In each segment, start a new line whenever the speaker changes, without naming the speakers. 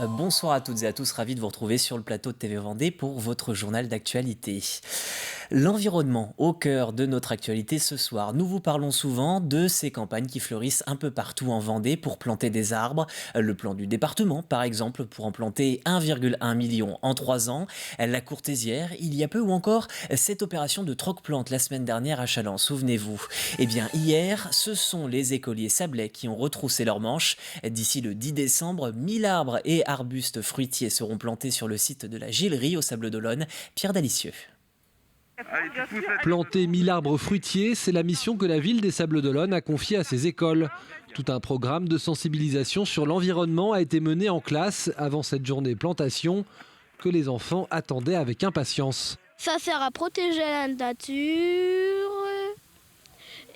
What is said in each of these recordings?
Bonsoir à toutes et à tous, ravi de vous retrouver sur le plateau de TV Vendée pour votre journal d'actualité. L'environnement au cœur de notre actualité ce soir. Nous vous parlons souvent de ces campagnes qui fleurissent un peu partout en Vendée pour planter des arbres. Le plan du département, par exemple, pour en planter 1,1 million en 3 ans. La Courtésière, il y a peu, ou encore cette opération de troc-plante la semaine dernière à Challans, souvenez-vous. Eh bien, hier, ce sont les écoliers sablais qui ont retroussé leurs manches. D'ici le 10 décembre, 1000 arbres et arbustes fruitiers seront plantés sur le site de la Gillerie au Sables-d'Olonne. Pierre Dalicieux.
Planter 1000 arbres fruitiers, c'est la mission que la ville des Sables-d'Olonne a confiée à ses écoles. Tout un programme de sensibilisation sur l'environnement a été mené en classe avant cette journée plantation que les enfants attendaient avec impatience.
Ça sert à protéger la nature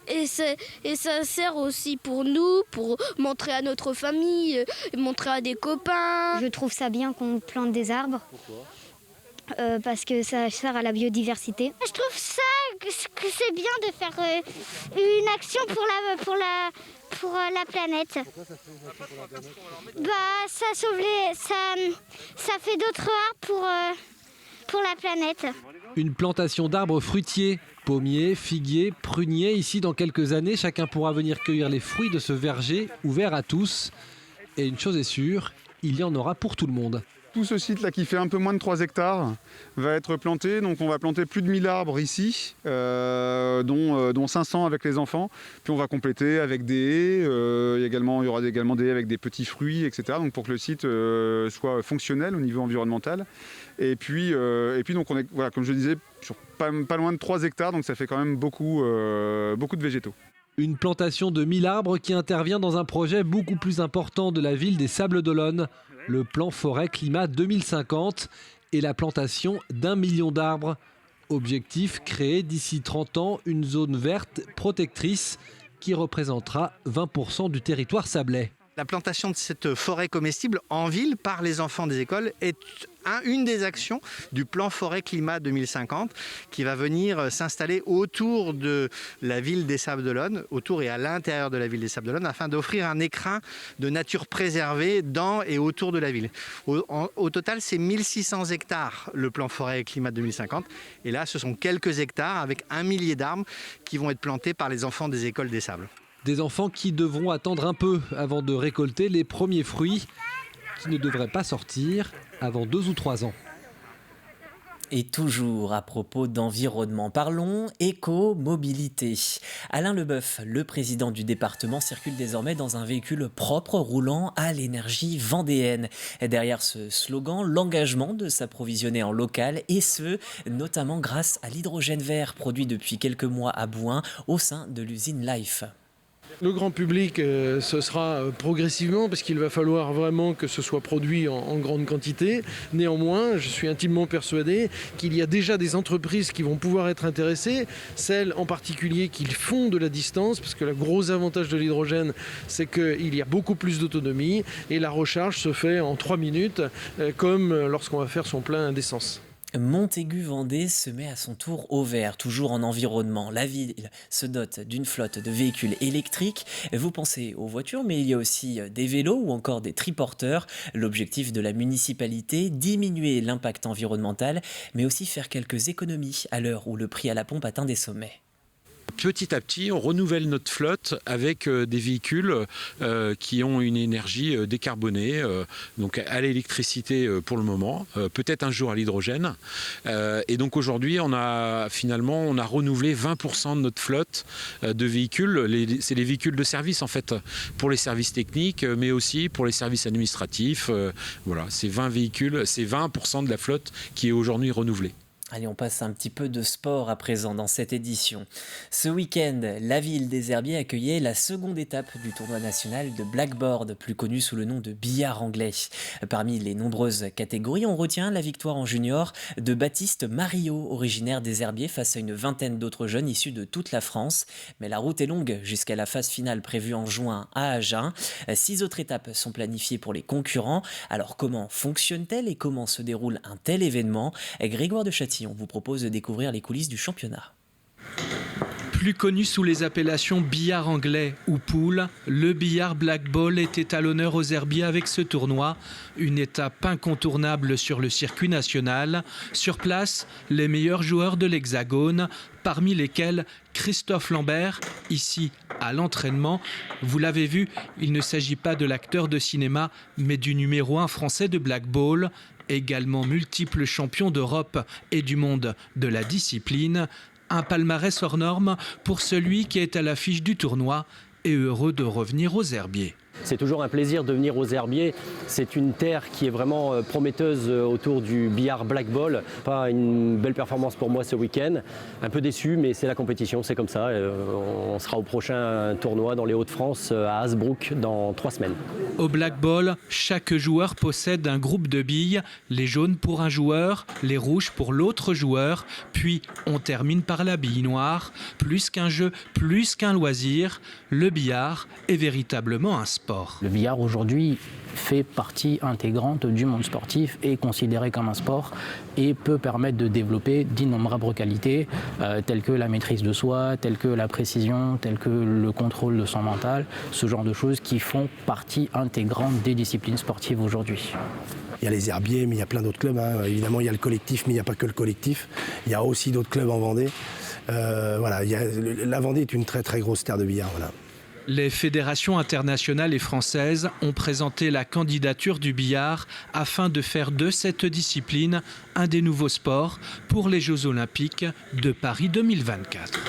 et ça sert aussi pour nous, pour montrer à notre famille, montrer à des copains.
Je trouve ça bien qu'on plante des arbres.
Pourquoi ?
Parce que ça sert à la biodiversité.
Je trouve ça que c'est bien de faire une action pour la planète.
Pourquoi ça fait une action pour la planète ?
Ça sauve ça fait d'autres arbres pour la planète.
Une plantation d'arbres fruitiers, pommiers, figuiers, pruniers. Ici, dans quelques années, chacun pourra venir cueillir les fruits de ce verger ouvert à tous. Et une chose est sûre, il y en aura pour tout le monde.
Tout ce site-là qui fait un peu moins de 3 hectares va être planté. Donc on va planter plus de 1000 arbres ici, dont 500 avec les enfants. Puis on va compléter avec des haies. Il y aura également des haies avec des petits fruits, etc. Donc pour que le site soit fonctionnel au niveau environnemental. Et puis donc on est, voilà, comme je disais, sur pas loin de 3 hectares. Donc ça fait quand même beaucoup de végétaux.
Une plantation de 1000 arbres qui intervient dans un projet beaucoup plus important de la ville des Sables-d'Olonne, le plan forêt-climat 2050 et la plantation d'1 million d'arbres. Objectif, créer d'ici 30 ans une zone verte protectrice qui représentera 20% du territoire sablais.
La plantation de cette forêt comestible en ville par les enfants des écoles est une des actions du plan forêt-climat 2050 qui va venir s'installer autour de la ville des Sables-d'Olonne, autour et à l'intérieur de la ville des Sables-d'Olonne, afin d'offrir un écrin de nature préservée dans et autour de la ville. Au total, c'est 1600 hectares le plan forêt-climat 2050. Et là, ce sont quelques hectares avec 1 millier d'arbres qui vont être plantés par les enfants des écoles des Sables.
Des enfants qui devront attendre un peu avant de récolter les premiers fruits qui ne devraient pas sortir avant 2 ou 3 ans.
Et toujours à propos d'environnement, parlons éco-mobilité. Alain Leboeuf, le président du département, circule désormais dans un véhicule propre roulant à l'énergie vendéenne. Et derrière ce slogan, l'engagement de s'approvisionner en local, et ce, notamment grâce à l'hydrogène vert produit depuis quelques mois à Bouin au sein de l'usine Life.
Le grand public, ce sera progressivement parce qu'il va falloir vraiment que ce soit produit en grande quantité. Néanmoins, je suis intimement persuadé qu'il y a déjà des entreprises qui vont pouvoir être intéressées, celles en particulier qui font de la distance, parce que le gros avantage de l'hydrogène, c'est qu'il y a beaucoup plus d'autonomie et la recharge se fait en 3 minutes, comme lorsqu'on va faire son plein d'essence.
Montaigu-Vendée se met à son tour au vert, toujours en environnement. La ville se dote d'une flotte de véhicules électriques. Vous pensez aux voitures, mais il y a aussi des vélos ou encore des triporteurs. L'objectif de la municipalité, diminuer l'impact environnemental, mais aussi faire quelques économies à l'heure où le prix à la pompe atteint des sommets.
Petit à petit, on renouvelle notre flotte avec des véhicules qui ont une énergie décarbonée, donc à l'électricité pour le moment, peut-être un jour à l'hydrogène. Et donc aujourd'hui, on a renouvelé 20% de notre flotte de véhicules. C'est les véhicules de service en fait, pour les services techniques, mais aussi pour les services administratifs. Voilà, c'est 20 véhicules, c'est 20% de la flotte qui est aujourd'hui renouvelée.
Allez, on passe un petit peu de sport à présent dans cette édition. Ce week-end, la ville des Herbiers accueillait la seconde étape du tournoi national de Blackboard, plus connu sous le nom de billard anglais. Parmi les nombreuses catégories, on retient la victoire en junior de Baptiste Mario, originaire des Herbiers, face à une vingtaine d'autres jeunes issus de toute la France. Mais la route est longue jusqu'à la phase finale prévue en juin à Agen. 6 autres étapes sont planifiées pour les concurrents. Alors comment fonctionne-t-elle et comment se déroule un tel événement ? Grégoire de Châtillon vous propose de découvrir les coulisses du championnat.
Plus connu sous les appellations billard anglais ou pool, le billard Black Ball était à l'honneur aux Herbiers avec ce tournoi, une étape incontournable sur le circuit national. Sur place, les meilleurs joueurs de l'Hexagone, parmi lesquels Christophe Lambert, ici à l'entraînement. Vous l'avez vu, il ne s'agit pas de l'acteur de cinéma, mais du numéro 1 français de Black Ball, également multiple champion d'Europe et du monde de la discipline. Un palmarès hors norme pour celui qui est à l'affiche du tournoi et heureux de revenir aux Herbiers.
C'est toujours un plaisir de venir aux Herbiers. C'est une terre qui est vraiment prometteuse autour du billard Black Ball. Pas une belle performance pour moi ce week-end. Un peu déçu, mais c'est la compétition, c'est comme ça. On sera au prochain tournoi dans les Hauts-de-France à Hasbrook dans 3 semaines.
Au Black Ball, chaque joueur possède un groupe de billes. Les jaunes pour un joueur, les rouges pour l'autre joueur. Puis on termine par la bille noire. Plus qu'un jeu, plus qu'un loisir, le billard est véritablement un sport.
Le billard aujourd'hui fait partie intégrante du monde sportif, est considéré comme un sport et peut permettre de développer d'innombrables qualités telles que la maîtrise de soi, telles que la précision, telles que le contrôle de son mental, ce genre de choses qui font partie intégrante des disciplines sportives aujourd'hui.
Il y a les Herbiers, mais il y a plein d'autres clubs. Évidemment, il y a le collectif, mais il n'y a pas que le collectif. Il y a aussi d'autres clubs en Vendée. La Vendée est une très très grosse terre de billard. Voilà.
Les fédérations internationales et françaises ont présenté la candidature du billard afin de faire de cette discipline un des nouveaux sports pour les Jeux Olympiques de Paris 2024.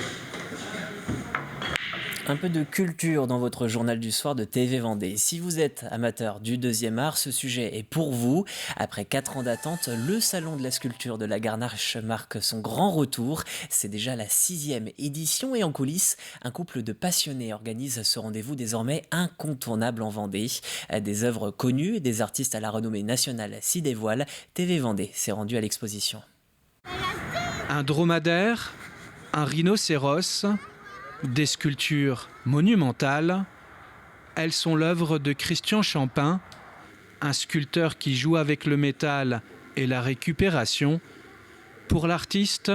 Un peu de culture dans votre journal du soir de TV Vendée. Si vous êtes amateur du deuxième art, ce sujet est pour vous. Après 4 ans d'attente, le Salon de la sculpture de la Garnache marque son grand retour. C'est déjà la 6e édition et en coulisses, un couple de passionnés organise ce rendez-vous désormais incontournable en Vendée. Des œuvres connues et des artistes à la renommée nationale s'y dévoilent. TV Vendée s'est rendu à l'exposition.
Un dromadaire, un rhinocéros, des sculptures monumentales. Elles sont l'œuvre de Christian Champin, un sculpteur qui joue avec le métal et la récupération. Pour l'artiste,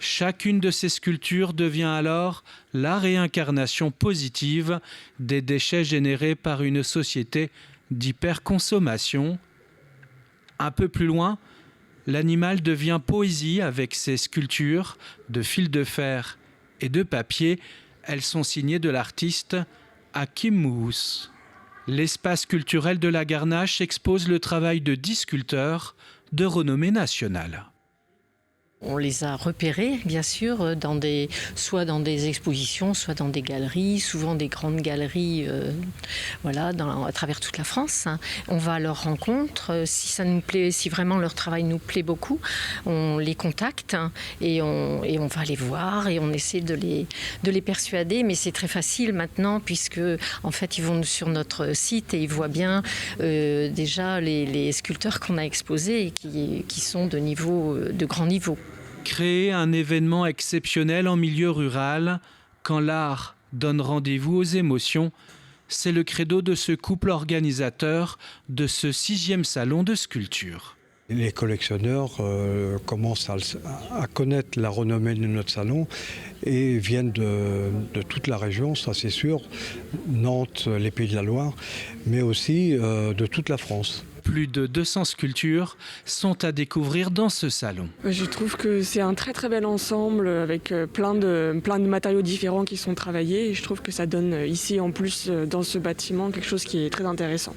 chacune de ces sculptures devient alors la réincarnation positive des déchets générés par une société d'hyperconsommation. Un peu plus loin, l'animal devient poésie avec ses sculptures de fil de fer et de papier. Elles sont signées de l'artiste Hakim Mouhous. L'espace culturel de la Garnache expose le travail de 10 sculpteurs de renommée nationale.
On les a repérés, bien sûr, soit dans des expositions, soit dans des galeries, souvent des grandes galeries à travers toute la France. On va à leur rencontre. Si ça nous plaît, si vraiment leur travail nous plaît beaucoup, on les contacte et on va les voir et on essaie de les persuader. Mais c'est très facile maintenant puisque en fait, ils vont sur notre site et ils voient bien déjà les sculpteurs qu'on a exposés et qui sont de grand niveau.
Créer un événement exceptionnel en milieu rural, quand l'art donne rendez-vous aux émotions, c'est le credo de ce couple organisateur de ce 6e salon de sculpture.
Les collectionneurs commencent à connaître la renommée de notre salon et viennent de toute la région, ça c'est sûr, Nantes, les Pays de la Loire, mais aussi de toute la France.
Plus de 200 sculptures sont à découvrir dans ce salon.
Je trouve que c'est un très très bel ensemble avec plein de matériaux différents qui sont travaillés et je trouve que ça donne ici en plus dans ce bâtiment quelque chose qui est très intéressant.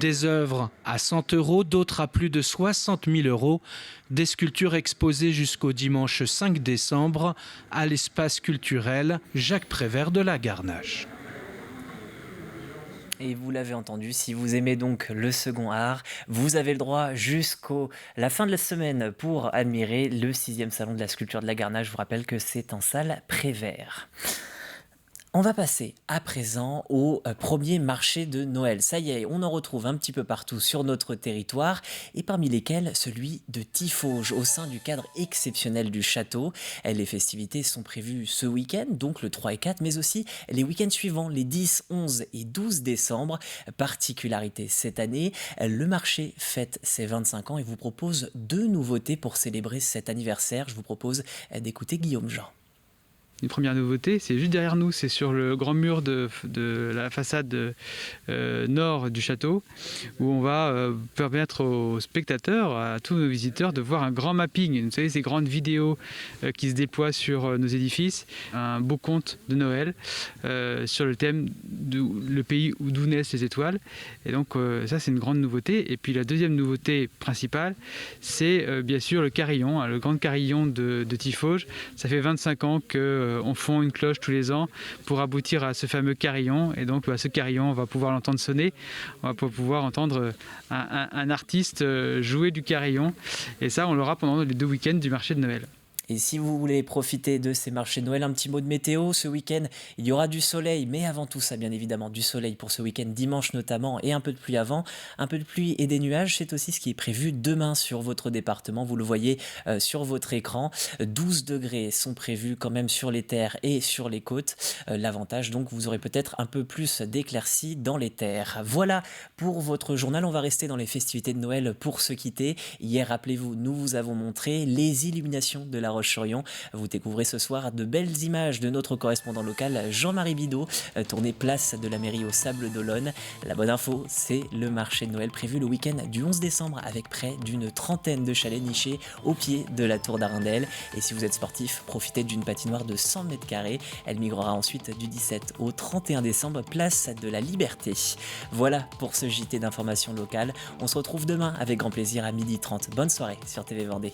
Des œuvres à 100 €, d'autres à plus de 60 000 €. Des sculptures exposées jusqu'au dimanche 5 décembre à l'espace culturel Jacques Prévert de la Garnache.
Et vous l'avez entendu, si vous aimez donc le second art, vous avez le droit jusqu'à la fin de la semaine pour admirer le 6e salon de la sculpture de la Garnache. Je vous rappelle que c'est en salle Prévert. On va passer à présent au premier marché de Noël. Ça y est, on en retrouve un petit peu partout sur notre territoire et parmi lesquels celui de Tiffauges au sein du cadre exceptionnel du château. Les festivités sont prévues ce week-end, donc le 3 et 4, mais aussi les week-ends suivants, les 10, 11 et 12 décembre. Particularité cette année, le marché fête ses 25 ans et vous propose 2 nouveautés pour célébrer cet anniversaire. Je vous propose d'écouter Guillaume Jean.
une première nouveauté, c'est juste derrière nous, c'est sur le grand mur de la façade nord du château, où on va permettre aux spectateurs, à tous nos visiteurs, de voir un grand mapping. Vous savez, ces grandes vidéos qui se déploient sur nos édifices, un beau conte de Noël sur le thème le pays d'où naissent les étoiles. Et donc ça, c'est une grande nouveauté. Et puis la deuxième nouveauté principale, c'est bien sûr le carillon, le grand carillon de Tiffauges. Ça fait 25 ans qu'on fond une cloche tous les ans pour aboutir à ce fameux carillon. Et donc, ce carillon, on va pouvoir l'entendre sonner. On va pouvoir entendre un artiste jouer du carillon. Et ça, on l'aura pendant les 2 week-ends du marché de Noël.
Et si vous voulez profiter de ces marchés de Noël, un petit mot de météo. Ce week-end, il y aura du soleil, mais avant tout ça, bien évidemment, du soleil pour ce week-end, dimanche notamment, et un peu de pluie avant. Un peu de pluie et des nuages, c'est aussi ce qui est prévu demain sur votre département. Vous le voyez sur votre écran. 12 degrés sont prévus quand même sur les terres et sur les côtes. L'avantage, donc, vous aurez peut-être un peu plus d'éclaircies dans les terres. Voilà pour votre journal. On va rester dans les festivités de Noël pour se quitter. Hier, rappelez-vous, nous vous avons montré les illuminations de la Roche-sur-Yon. Vous découvrez ce soir de belles images de notre correspondant local Jean-Marie Bidot, tourné place de la mairie au Sables d'Olonne. La bonne info, c'est le marché de Noël prévu le week-end du 11 décembre avec près d'une trentaine de chalets nichés au pied de la tour d'Arundel. Et si vous êtes sportif, profitez d'une patinoire de 100 mètres carrés. Elle migrera ensuite du 17 au 31 décembre, place de la Liberté. Voilà pour ce JT d'information locale. On se retrouve demain avec grand plaisir à 12h30. Bonne soirée sur TV Vendée.